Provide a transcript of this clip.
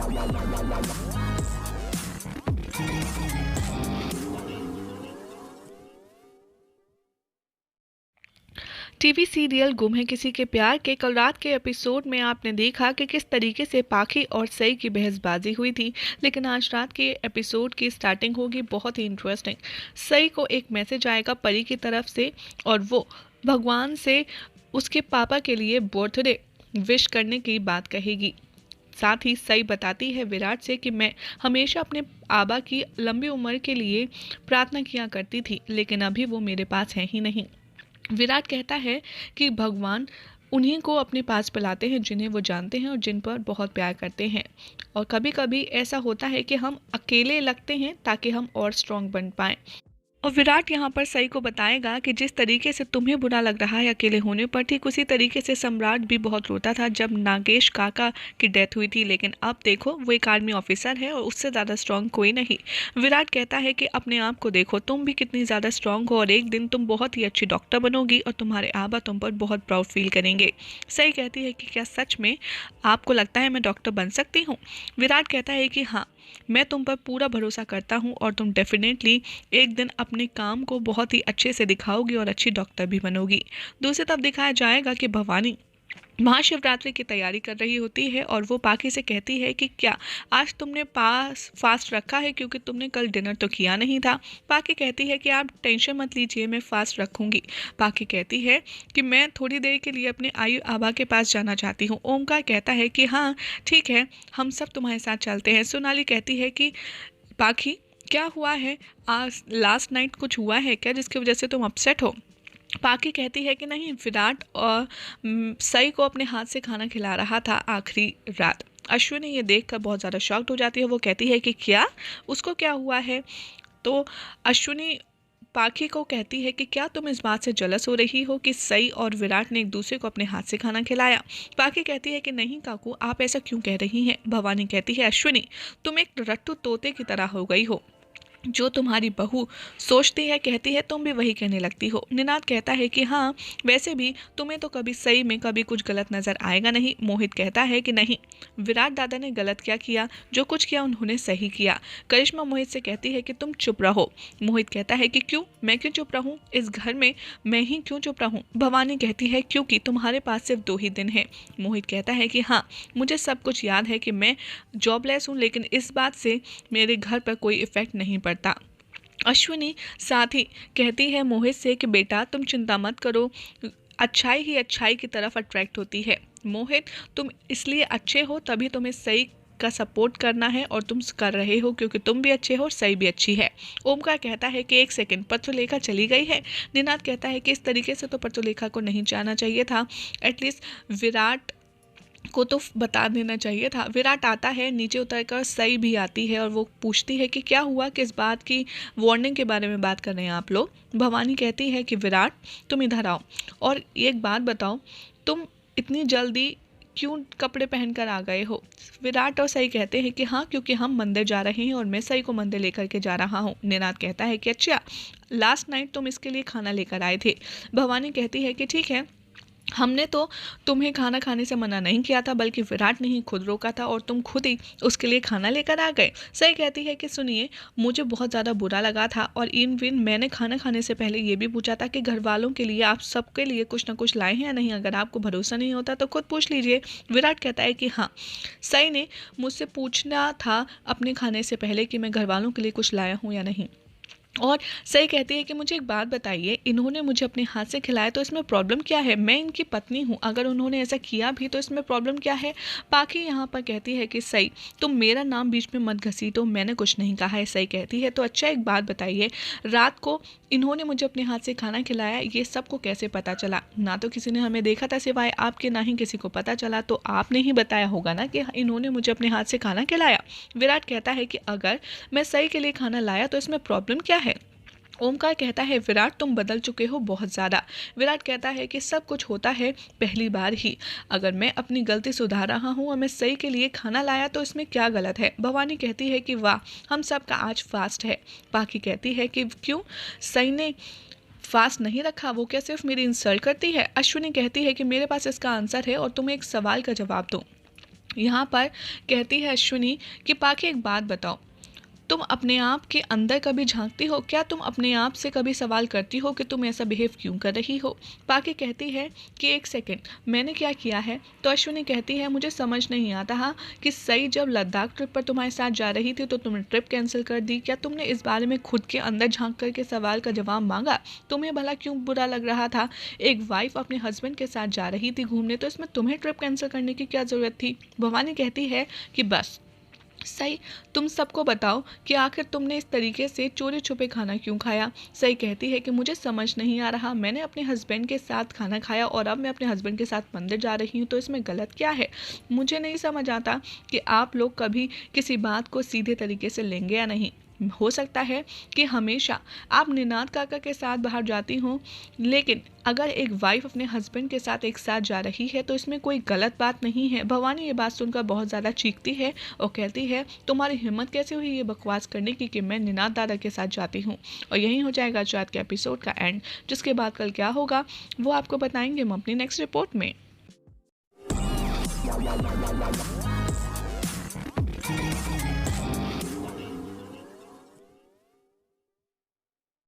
TV serial गुम है किसी के प्यार के कल रात के एपिसोड में आपने देखा कि किस तरीके से पाखी और सई की बहसबाजी हुई थी। लेकिन आज रात के एपिसोड की स्टार्टिंग होगी बहुत ही इंटरेस्टिंग। सई को एक मैसेज आएगा परी की तरफ से और वो भगवान से उसके पापा के लिए बर्थडे विश करने की बात कहेगी। साथ ही सई बताती है विराट से कि मैं हमेशा अपने आबा की लंबी उम्र के लिए प्रार्थना किया करती थी, लेकिन अभी वो मेरे पास है ही नहीं। विराट कहता है कि भगवान उन्हीं को अपने पास बुलाते हैं जिन्हें वो जानते हैं और जिन पर बहुत प्यार करते हैं। और कभी कभी ऐसा होता है कि हम अकेले लगते हैं ताकि हम और स्ट्रांग बन पाएं। और विराट यहाँ पर सई को बताएगा कि जिस तरीके से तुम्हें बुरा लग रहा है अकेले होने पर, ठीक उसी तरीके से सम्राट भी बहुत रोता था जब नागेश काका की डेथ हुई थी, लेकिन अब देखो वो एक आर्मी ऑफिसर है और उससे ज़्यादा स्ट्रांग कोई नहीं। विराट कहता है कि अपने आप को देखो, तुम भी कितनी ज़्यादा स्ट्रांग हो और एक दिन तुम बहुत ही अच्छी डॉक्टर बनोगी और तुम्हारे आबा तुम पर बहुत प्राउड फील करेंगे। सई कहती है कि क्या सच में आपको लगता है मैं डॉक्टर बन सकती हूँ? विराट कहता है कि हाँ, मैं तुम पर पूरा भरोसा करता हूँ और तुम डेफिनेटली एक दिन अपने काम को बहुत ही अच्छे से दिखाओगी और अच्छी डॉक्टर भी बनोगी। दूसरी तरफ दिखाया जाएगा कि भवानी महाशिवरात्रि की तैयारी कर रही होती है और वो पाखी से कहती है कि क्या आज तुमने पास फास्ट रखा है, क्योंकि तुमने कल डिनर तो किया नहीं था। पाखी कहती है कि आप टेंशन मत लीजिए, मैं फास्ट रखूंगी। पाखी कहती है कि मैं थोड़ी देर के लिए अपने आयु आबा के पास जाना चाहती हूँ। ओमकार कहता है कि हाँ ठीक है, हम सब तुम्हारे साथ चलते हैं। सोनाली कहती है कि पाखी क्या हुआ है, आज लास्ट नाइट कुछ हुआ है क्या जिसकी वजह से तुम अपसेट हो? पाकी कहती है कि नहीं, विराट और सई को अपने हाथ से खाना खिला रहा था आखिरी रात। अश्विनी ये देखकर बहुत ज़्यादा शॉक्ड हो जाती है। वो कहती है कि क्या, उसको क्या हुआ है? तो अश्विनी पाखी को कहती है कि क्या तुम इस बात से जलस हो रही हो कि सई और विराट ने एक दूसरे को अपने हाथ से खाना खिलाया? पाखी कहती है कि नहीं काकू, आप ऐसा क्यों कह रही हैं? भवानी कहती है अश्विनी, तुम एक रट्टू तोते की तरह हो गई हो, जो तुम्हारी बहू सोचती है कहती है तुम भी वही कहने लगती हो। निनाद कहता है कि हाँ, वैसे भी तुम्हें तो कभी सही में कभी कुछ गलत नजर आएगा नहीं। मोहित कहता है कि नहीं, विराट दादा ने गलत क्या किया, जो कुछ किया उन्होंने सही किया। करिश्मा मोहित से कहती है कि तुम चुप रहो। मोहित कहता है कि क्यों, मैं क्यों चुप रहूं, इस घर में मैं ही क्यों चुप रहूं? भवानी कहती है क्योंकि तुम्हारे पास सिर्फ 2 ही दिन है। मोहित कहता है कि हाँ, मुझे सब कुछ याद है कि मैं जॉबलेस हूँ, लेकिन इस बात से मेरे घर पर कोई इफेक्ट नहीं पड़ता। अश्विनी साथ ही कहती है मोहित से कि बेटा तुम चिंता मत करो, अच्छाई ही अच्छाई की तरफ अट्रैक्ट होती है। मोहित, तुम इसलिए अच्छे हो तभी तुम्हें सही का सपोर्ट करना है और तुम कर रहे हो क्योंकि तुम भी अच्छे हो और सही भी अच्छी है। ओमकार कहता है कि 1 सेकंड, पत्रलेखा चली गई है। निनाद कहता है कि इस तरीके से तो पत्रलेखा को नहीं जाना चाहिए था, एटलीस्ट विराट को तो बता देना चाहिए था। विराट आता है, नीचे उतरकर सई भी आती है और वो पूछती है कि क्या हुआ, किस बात की वार्निंग के बारे में बात कर रहे हैं आप लोग? भवानी कहती है कि विराट तुम इधर आओ और एक बात बताओ, तुम इतनी जल्दी क्यों कपड़े पहनकर आ गए हो? विराट और सई कहते हैं कि हाँ, क्योंकि हम मंदिर जा रहे हैं और मैं सई को मंदिर लेकर के जा रहा हूँ। निनाद कहता है कि अच्छा, लास्ट नाइट तुम इसके लिए खाना लेकर आए थे। भवानी कहती है कि ठीक है, हमने तो तुम्हें खाना खाने से मना नहीं किया था, बल्कि विराट ने ही खुद रोका था और तुम खुद ही उसके लिए खाना लेकर आ गए। सही कहती है कि सुनिए, मुझे बहुत ज़्यादा बुरा लगा था और इवन मैंने खाना खाने से पहले ये भी पूछा था कि घर वालों के लिए आप सबके लिए कुछ ना कुछ लाए हैं या नहीं। अगर आपको भरोसा नहीं होता तो खुद पूछ लीजिए। विराट कहता है कि हाँ, सही ने मुझसे पूछना था अपने खाने से पहले कि मैं घर वालों के लिए कुछ लाया हूँ या नहीं। और सही कहती है कि मुझे एक बात बताइए, इन्होंने मुझे अपने हाथ से खिलाया तो इसमें प्रॉब्लम क्या है? मैं इनकी पत्नी हूँ, अगर उन्होंने ऐसा किया भी तो इसमें प्रॉब्लम क्या है? पाखी यहाँ पर कहती है कि सही, तुम मेरा नाम बीच में मत घसीटो, मैंने कुछ नहीं कहा है। सही कहती है तो अच्छा एक बात बताइए, रात को इन्होंने मुझे अपने हाथ से खाना खिलाया, ये सबको कैसे पता चला? ना तो किसी ने हमें देखा था सिवाय आपके, ना ही किसी को पता चला, तो आपने ही बताया होगा ना कि इन्होंने मुझे अपने हाथ से खाना खिलाया। विराट कहता है कि अगर मैं सही के लिए खाना लाया तो इसमें प्रॉब्लम क्या है? ओमकार कहता है विराट तुम बदल चुके हो बहुत ज़्यादा। विराट कहता है कि सब कुछ होता है पहली बार ही, अगर मैं अपनी गलती सुधार रहा हूँ और मैं सही के लिए खाना लाया तो इसमें क्या गलत है? भवानी कहती है कि वाह, हम सब का आज फास्ट है। बाकी कहती है कि क्यों, सही ने फास्ट नहीं रखा, वो क्या सिर्फ मेरी इंसल्ट करती है? अश्विनी कहती है कि मेरे पास इसका आंसर है और तुम्हें एक सवाल का जवाब दूँ। यहाँ पर कहती है अश्विनी कि पाके एक बात बताओ, तुम अपने आप के अंदर कभी झांकती हो क्या? तुम अपने आप से कभी सवाल करती हो कि तुम ऐसा बिहेव क्यों कर रही हो? पाके कहती है कि एक सेकंड, मैंने क्या किया है? तो अश्विनी कहती है मुझे समझ नहीं आता हाँ कि सई जब लद्दाख ट्रिप पर तुम्हारे साथ जा रही थी तो तुमने ट्रिप कैंसिल कर दी। क्या तुमने इस बारे में खुद के अंदर झांक करके सवाल का जवाब मांगा? तुम्हें भला क्यों बुरा लग रहा था? एक वाइफ अपने हस्बैंड के साथ जा रही थी घूमने, तो इसमें तुम्हें ट्रिप कैंसिल करने की क्या ज़रूरत थी? भवानी कहती है कि बस सही, तुम सबको बताओ कि आखिर तुमने इस तरीके से चोरी छुपे खाना क्यों खाया? सही कहती है कि मुझे समझ नहीं आ रहा, मैंने अपने हस्बैंड के साथ खाना खाया और अब मैं अपने हस्बैंड के साथ मंदिर जा रही हूँ, तो इसमें गलत क्या है? मुझे नहीं समझ आता कि आप लोग कभी किसी बात को सीधे तरीके से लेंगे या नहीं। हो सकता है कि हमेशा आप निनाद काका के साथ बाहर जाती हों, लेकिन अगर एक वाइफ अपने हस्बैंड के साथ एक साथ जा रही है तो इसमें कोई गलत बात नहीं है। भवानी ये बात सुनकर बहुत ज़्यादा चीखती है और कहती है तुम्हारी हिम्मत कैसे हुई ये बकवास करने की कि मैं निनाद दादा के साथ जाती हूँ। और यही हो जाएगा आज के एपिसोड का एंड, जिसके बाद कल क्या होगा वो आपको बताएंगे हम अपनी नेक्स्ट रिपोर्ट में।